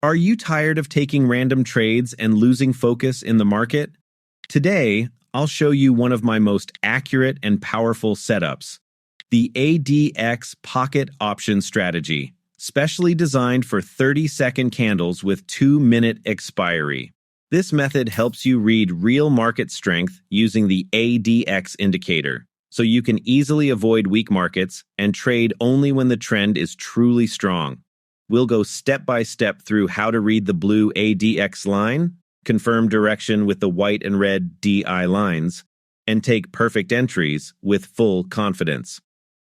Are you tired of taking random trades and losing focus in the market? Today, I'll show you one of my most accurate and powerful setups, the ADX Pocket Option Strategy, specially designed for 30-second candles with 2-minute expiry. This method helps you read real market strength using the ADX indicator, so you can easily avoid weak markets and trade only when the trend is truly strong. We'll go step by step through how to read the blue ADX line, confirm direction with the white and red DI lines, and take perfect entries with full confidence.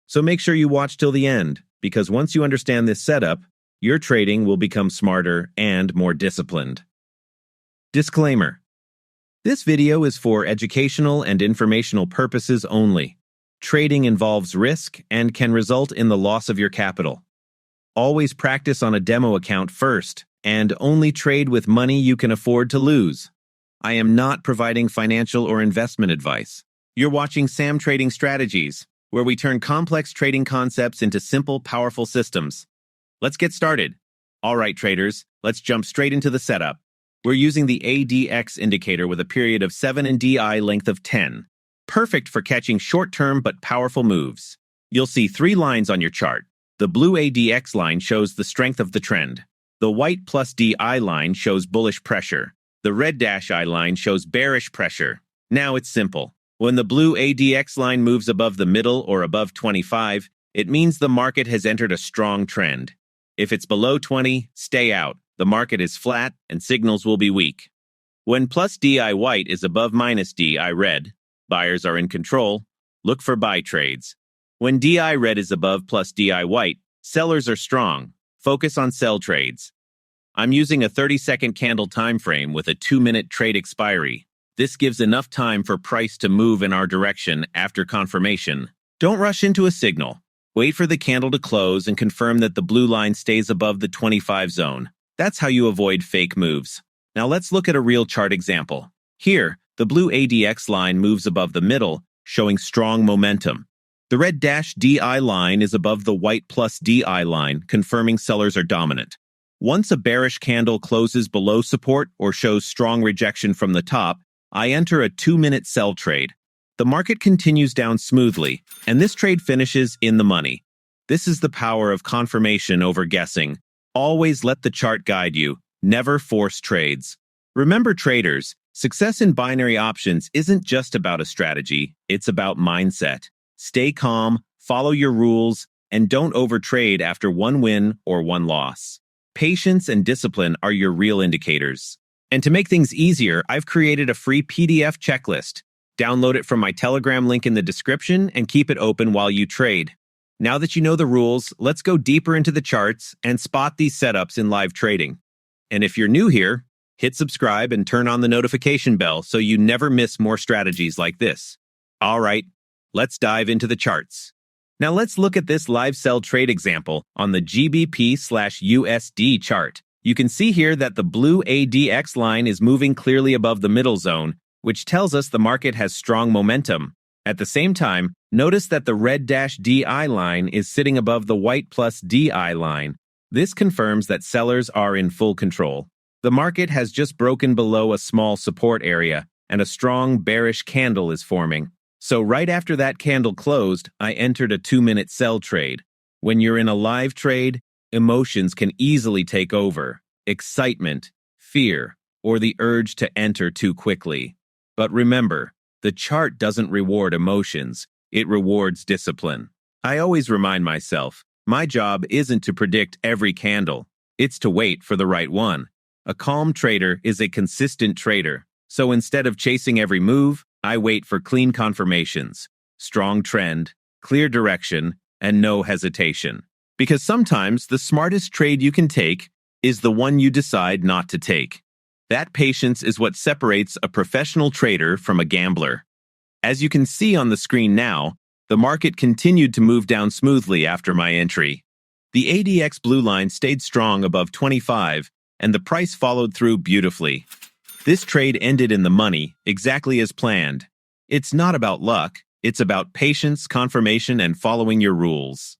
So make sure you watch till the end, because once you understand this setup, your trading will become smarter and more disciplined. Disclaimer: this video is for educational and informational purposes only. Trading involves risk and can result in the loss of your capital. Always practice on a demo account first, and only trade with money you can afford to lose. I am not providing financial or investment advice. You're watching Sam Trading Strategies, where we turn complex trading concepts into simple, powerful systems. Let's get started. All right, traders, let's jump straight into the setup. We're using the ADX indicator with a period of 7 and DI length of 10. Perfect for catching short-term but powerful moves. You'll see 3 lines on your chart. The blue ADX line shows the strength of the trend. The white plus DI line shows bullish pressure. The red dash I line shows bearish pressure. Now it's simple. When the blue ADX line moves above the middle or above 25, it means the market has entered a strong trend. If it's below 20, stay out. The market is flat and signals will be weak. When plus DI white is above minus DI red, buyers are in control. Look for buy trades. When DI red is above plus DI white, sellers are strong. Focus on sell trades. I'm using a 30-second candle time frame with a 2-minute trade expiry. This gives enough time for price to move in our direction after confirmation. Don't rush into a signal. Wait for the candle to close and confirm that the blue line stays above the 25 zone. That's how you avoid fake moves. Now let's look at a real chart example. Here, the blue ADX line moves above the middle, showing strong momentum. The red dash DI line is above the white plus DI line, confirming sellers are dominant. Once a bearish candle closes below support or shows strong rejection from the top, I enter a 2-minute sell trade. The market continues down smoothly, and this trade finishes in the money. This is the power of confirmation over guessing. Always let the chart guide you. Never force trades. Remember, traders, success in binary options isn't just about a strategy, it's about mindset. Stay calm, follow your rules, and don't overtrade after one win or one loss. Patience and discipline are your real indicators. And to make things easier, I've created a free PDF checklist. Download it from my Telegram link in the description and keep it open while you trade. Now that you know the rules, let's go deeper into the charts and spot these setups in live trading. And if you're new here, hit subscribe and turn on the notification bell so you never miss more strategies like this. All right, let's dive into the charts. Now let's look at this live sell trade example on the GBP/USD chart. You can see here that the blue ADX line is moving clearly above the middle zone, which tells us the market has strong momentum. At the same time, notice that the red dash DI line is sitting above the white plus DI line. This confirms that sellers are in full control. The market has just broken below a small support area, and a strong bearish candle is forming. So right after that candle closed, I entered a 2-minute sell trade. When you're in a live trade, emotions can easily take over. Excitement, fear, or the urge to enter too quickly. But remember, the chart doesn't reward emotions, it rewards discipline. I always remind myself, my job isn't to predict every candle, it's to wait for the right one. A calm trader is a consistent trader, so instead of chasing every move, I wait for clean confirmations, strong trend, clear direction, and no hesitation. Because sometimes the smartest trade you can take is the one you decide not to take. That patience is what separates a professional trader from a gambler. As you can see on the screen now, the market continued to move down smoothly after my entry. The ADX blue line stayed strong above 25, and the price followed through beautifully. This trade ended in the money, exactly as planned. It's not about luck, it's about patience, confirmation, and following your rules.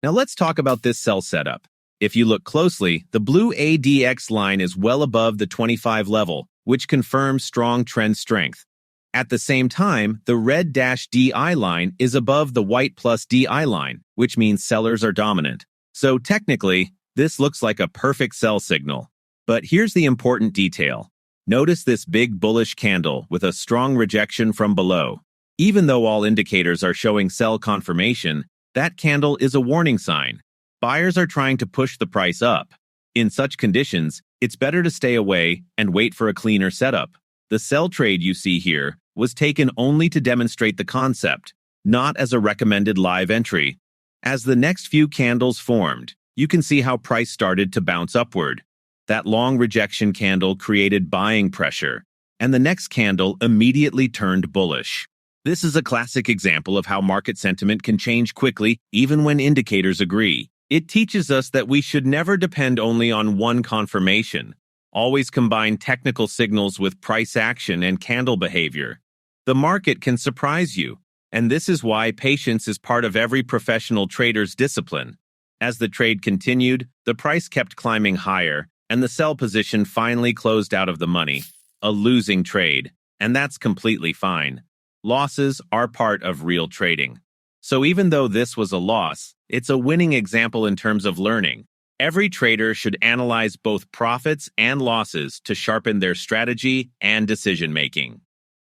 Now let's talk about this sell setup. If you look closely, the blue ADX line is well above the 25 level, which confirms strong trend strength. At the same time, the red DI line is above the white plus DI line, which means sellers are dominant. So technically, this looks like a perfect sell signal. But here's the important detail. Notice this big bullish candle with a strong rejection from below. Even though all indicators are showing sell confirmation, that candle is a warning sign. Buyers are trying to push the price up. In such conditions, it's better to stay away and wait for a cleaner setup. The sell trade you see here was taken only to demonstrate the concept, not as a recommended live entry. As the next few candles formed, you can see how price started to bounce upward. That long rejection candle created buying pressure, and the next candle immediately turned bullish. This is a classic example of how market sentiment can change quickly even when indicators agree. It teaches us that we should never depend only on one confirmation. Always combine technical signals with price action and candle behavior. The market can surprise you, and this is why patience is part of every professional trader's discipline. As the trade continued, the price kept climbing higher, and the sell position finally closed out of the money. A losing trade, and that's completely fine. Losses are part of real trading. So even though this was a loss, it's a winning example in terms of learning. Every trader should analyze both profits and losses to sharpen their strategy and decision-making.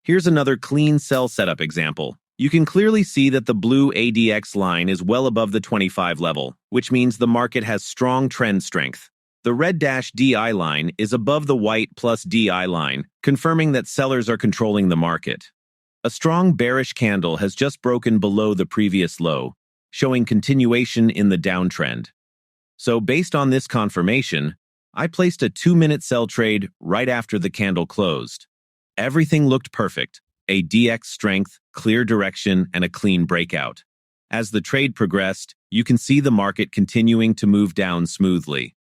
Here's another clean sell setup example. You can clearly see that the blue ADX line is well above the 25 level, which means the market has strong trend strength. The red DI line is above the white plus DI line, confirming that sellers are controlling the market. A strong bearish candle has just broken below the previous low, showing continuation in the downtrend. So based on this confirmation, I placed a 2-minute sell trade right after the candle closed. Everything looked perfect, a DX strength, clear direction, and a clean breakout. As the trade progressed, you can see the market continuing to move down smoothly.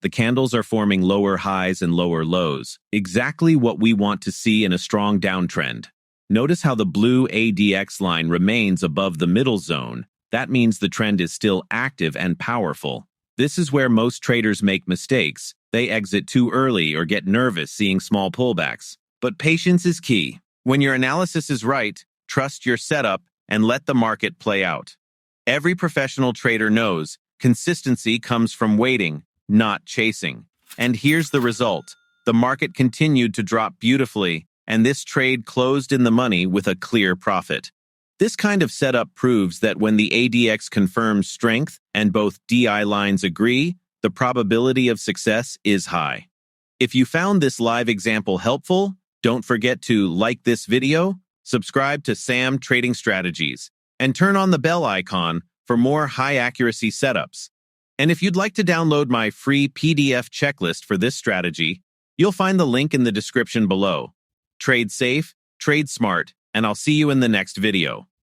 The candles are forming lower highs and lower lows, exactly what we want to see in a strong downtrend. Notice how the blue ADX line remains above the middle zone. That means the trend is still active and powerful. This is where most traders make mistakes. They exit too early or get nervous seeing small pullbacks. But patience is key. When your analysis is right, trust your setup and let the market play out. Every professional trader knows consistency comes from waiting, not chasing. And here's the result. The market continued to drop beautifully, and this trade closed in the money with a clear profit. This kind of setup proves that when the ADX confirms strength and both DI lines agree, the probability of success is high. If you found this live example helpful, don't forget to like this video, subscribe to Sam Trading Strategies, and turn on the bell icon for more high-accuracy setups. And if you'd like to download my free PDF checklist for this strategy, you'll find the link in the description below. Trade safe, trade smart, and I'll see you in the next video.